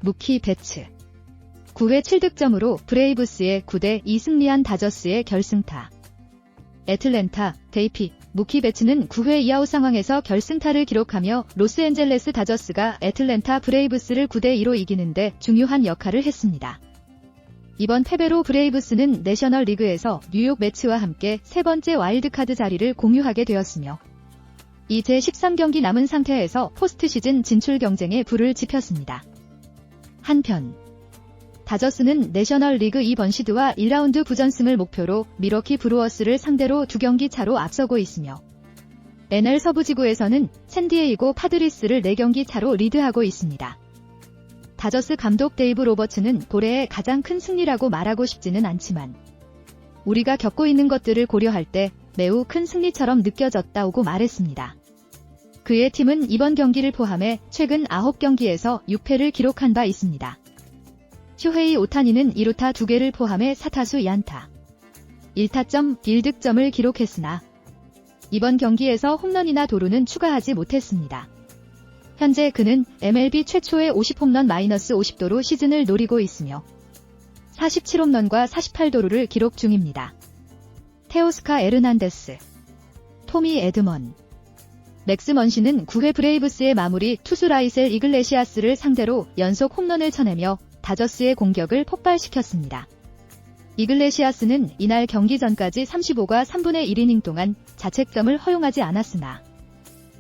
무키 배츠 9회 7득점으로 브레이브스의 9대2 승리한 다저스의 결승타. 애틀랜타, 데이피, 무키 배츠는 9회 2아웃 상황에서 결승타를 기록하며 로스앤젤레스 다저스가 애틀랜타 브레이브스를 9대2로 이기는데 중요한 역할을 했습니다. 이번 패배로 브레이브스는 내셔널 리그에서 뉴욕 매츠와 함께 세 번째 와일드카드 자리를 공유하게 되었으며 이제 13경기 남은 상태에서 포스트 시즌 진출 경쟁에 불을 지폈습니다. 한편 다저스는 내셔널 리그 2번 시드와 1라운드 9전승을 목표로 밀워키 브루어스를 상대로 2경기 차로 앞서고 있으며 NL 서부지구에서는 샌디에이고 파드리스를 4경기 차로 리드하고 있습니다. 다저스 감독 데이브 로버츠는 올해의 가장 큰 승리라고 말하고 싶지는 않지만 우리가 겪고 있는 것들을 고려할 때 매우 큰 승리처럼 느껴졌다고 말했습니다. 그의 팀은 이번 경기를 포함해 최근 9경기에서 6패를 기록한 바 있습니다. 쇼헤이 오타니는 2루타 2개를 포함해 4타수 2안타 1타점 1득점을 기록했으나 이번 경기에서 홈런이나 도루는 추가하지 못했습니다. 현재 그는 MLB 최초의 50홈런 -50도루 시즌을 노리고 있으며 47홈런과 48도루를 기록 중입니다. 테오스카 에르난데스, 토미 에드먼, 맥스 먼시는 9회 브레이브스의 마무리 투수 라이셀 이글레시아스를 상대로 연속 홈런을 쳐내며 다저스의 공격을 폭발시켰습니다. 이글레시아스는 이날 경기 전까지 35과 3분의 1이닝 동안 자책점을 허용하지 않았으나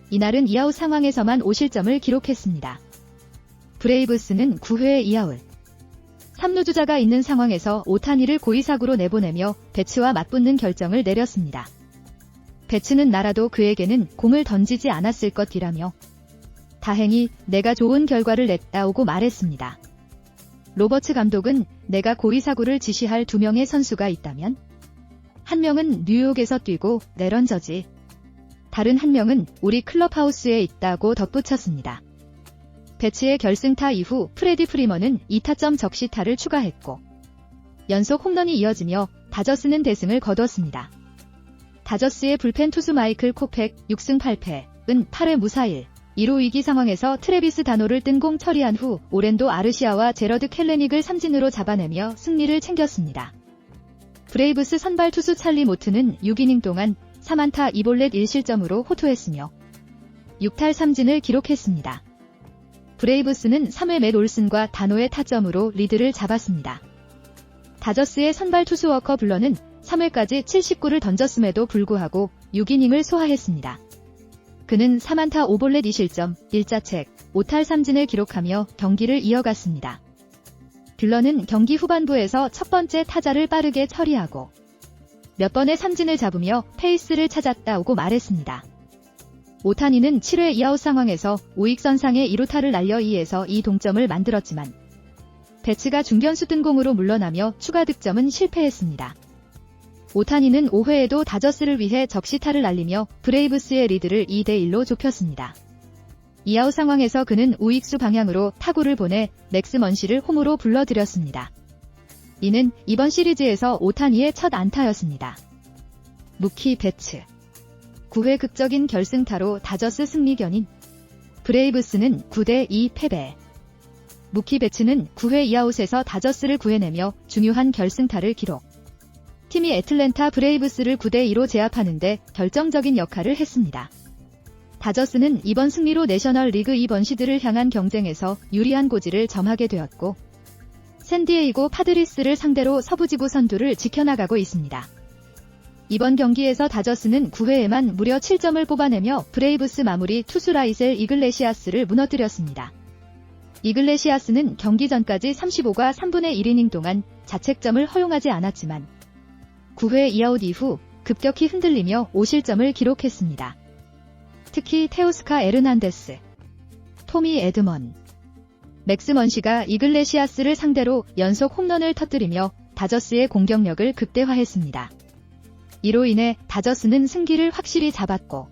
이날은 2아웃 상황에서만 5실점을 기록했습니다. 브레이브스는 9회 2아웃 3루주자가 있는 상황에서 오타니를 고의사구로 내보내며 배츠와 맞붙는 결정을 내렸습니다. 배츠는 나라도 그에게는 공을 던지지 않았을 것이라며 다행히 내가 좋은 결과를 냈다고 말했습니다. 로버츠 감독은 내가 고의사구를 지시할 2명의 선수가 있다면 한 명은 뉴욕에서 뛰고 내런저지 다른 한 명은 우리 클럽하우스에 있다고 덧붙였습니다. 배츠의 결승타 이후 프레디 프리먼은 2타점 적시타를 추가했고 연속 홈런이 이어지며 다저스는 대승을 거뒀습니다. 다저스의 불펜 투수 마이클 코펙 6승 8패은 8회 무사일 2루 위기 상황에서 트래비스 다노를 뜬공 처리한 후 오렌도 아르시아와 제러드 켈레닉을 삼진으로 잡아내며 승리를 챙겼습니다. 브레이브스 선발 투수 찰리 모트는 6이닝 동안 3안타 2볼넷 1실점으로 호투했으며 6탈 3진을 기록했습니다. 브레이브스는 3회 맷 올슨과 다노의 타점으로 리드를 잡았습니다. 다저스의 선발 투수 워커 블러는 3회까지 79를 던졌음에도 불구하고 6이닝을 소화했습니다. 그는 3안타 5볼넷 2실점, 1자책, 5탈 3진을 기록하며 경기를 이어갔습니다. 블러는 경기 후반부에서 첫 번째 타자를 빠르게 처리하고 몇 번의 삼진을 잡으며 페이스를 찾았다고 말했습니다. 오타니는 7회 2아웃 상황에서 우익선상에 2루타를 날려 2에서 2 동점을 만들었지만 배츠가 중견수 뜬공으로 물러나며 추가 득점은 실패했습니다. 오타니는 5회에도 다저스를 위해 적시타를 날리며 브레이브스의 리드를 2대1로 좁혔습니다. 2아웃 상황에서 그는 우익수 방향으로 타구를 보내 맥스 먼시를 홈으로 불러들였습니다. 이는 이번 시리즈에서 오타니의 첫 안타였습니다. 무키 배츠 9회 극적인 결승타로 다저스 승리 견인 브레이브스는 9대2 패배. 무키 배츠는 9회 2아웃에서 다저스를 구해내며 중요한 결승타를 기록. 팀이 애틀랜타 브레이브스를 9대2로 제압하는데 결정적인 역할을 했습니다. 다저스는 이번 승리로 내셔널 리그 2번 시드를 향한 경쟁에서 유리한 고지를 점하게 되었고 샌디에이고 파드리스를 상대로 서부지구 선두를 지켜나가고 있습니다. 이번 경기에서 다저스는 9회에만 무려 7점을 뽑아내며 브레이브스 마무리 투수 라이셀 이글레시아스를 무너뜨렸습니다. 이글레시아스는 경기 전까지 35과 3분의 1이닝 동안 자책점을 허용하지 않았지만 9회 2아웃 이후 급격히 흔들리며 5실점을 기록했습니다. 특히 테오스카 에르난데스, 토미 에드먼, 맥스 먼시가 이글레시아스를 상대로 연속 홈런을 터뜨리며 다저스의 공격력을 극대화했습니다. 이로 인해 다저스는 승기를 확실히 잡았고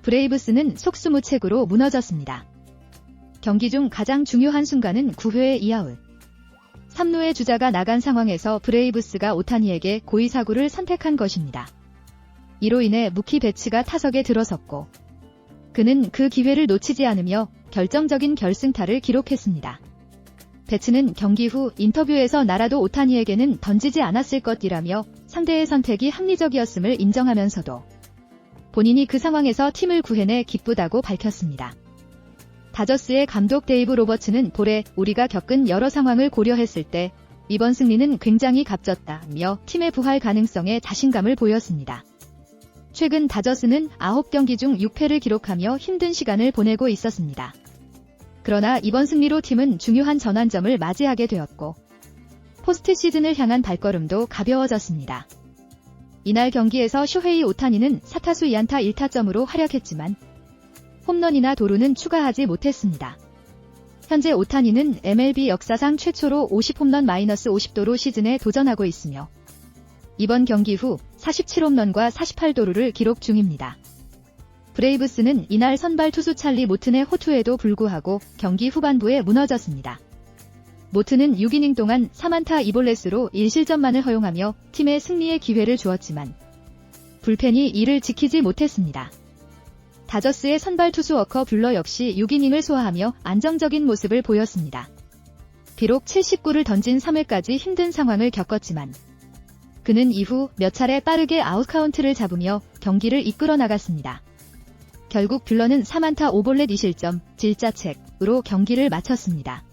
브레이브스는 속수무책으로 무너졌습니다. 경기 중 가장 중요한 순간은 9회 2아웃. 3루의 주자가 나간 상황에서 브레이브스가 오타니에게 고의사구를 선택한 것입니다. 이로 인해 무키 배츠가 타석에 들어섰고 그는 그 기회를 놓치지 않으며 결정적인 결승타를 기록했습니다. 배츠는 경기 후 인터뷰에서 나라도 오타니에게는 던지지 않았을 것이라며 상대의 선택이 합리적이었음을 인정하면서도 본인이 그 상황에서 팀을 구해내 기쁘다고 밝혔습니다. 다저스의 감독 데이브 로버츠는 볼에 우리가 겪은 여러 상황을 고려했을 때 이번 승리는 굉장히 값졌다며 팀의 부활 가능성에 자신감을 보였습니다. 최근 다저스는 9경기 중 6패를 기록하며 힘든 시간을 보내고 있었습니다. 그러나 이번 승리로 팀은 중요한 전환점을 맞이하게 되었고 포스트 시즌을 향한 발걸음도 가벼워졌습니다. 이날 경기에서 쇼헤이 오타니는 4타수 2안타 1타점으로 활약했지만 홈런이나 도루는 추가하지 못했습니다. 현재 오타니는 MLB 역사상 최초로 50홈런 -50도루 시즌에 도전하고 있으며 이번 경기 후 47홈런과 48도루를 기록 중입니다. 브레이브스는 이날 선발 투수 찰리 모튼의 호투에도 불구하고 경기 후반부에 무너졌습니다. 모튼은 6이닝 동안 3안타 2볼넷으로 1실점만을 허용하며 팀의 승리의 기회를 주었지만 불펜이 이를 지키지 못했습니다. 다저스의 선발 투수 워커 뷰러 역시 6이닝을 소화하며 안정적인 모습을 보였습니다. 비록 79를 던진 3회까지 힘든 상황을 겪었지만 그는 이후 몇 차례 빠르게 아웃카운트를 잡으며 경기를 이끌어 나갔습니다. 결국 뷰러는 3안타 5볼넷 2실점, 질자책으로 경기를 마쳤습니다.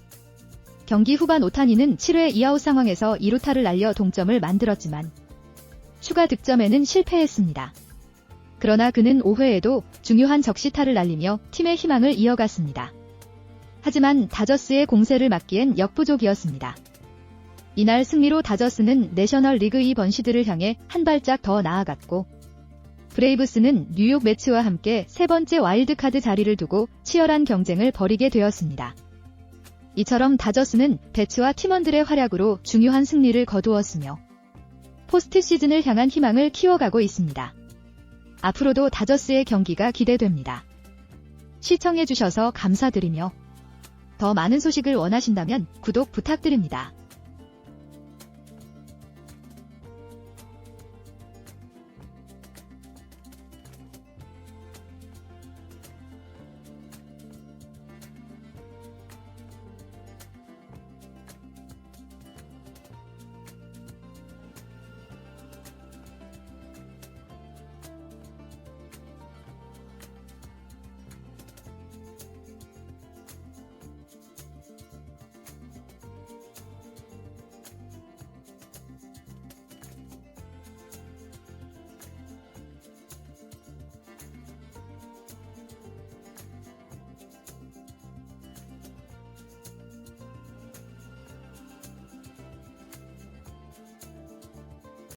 경기 후반 오타니는 7회 2아웃 상황에서 2루타를 날려 동점을 만들었지만 추가 득점에는 실패했습니다. 그러나 그는 5회에도 중요한 적시타를 날리며 팀의 희망을 이어갔습니다. 하지만 다저스의 공세를 막기엔 역부족이었습니다. 이날 승리로 다저스는 내셔널 리그 2 번시드를 향해 한 발짝 더 나아갔고 브레이브스는 뉴욕 매츠와 함께 세 번째 와일드카드 자리를 두고 치열한 경쟁을 벌이게 되었습니다. 이처럼 다저스는 배츠와 팀원들의 활약으로 중요한 승리를 거두었으며 포스트 시즌을 향한 희망을 키워가고 있습니다. 앞으로도 다저스의 경기가 기대됩니다. 시청해주셔서 감사드리며 더 많은 소식을 원하신다면 구독 부탁드립니다.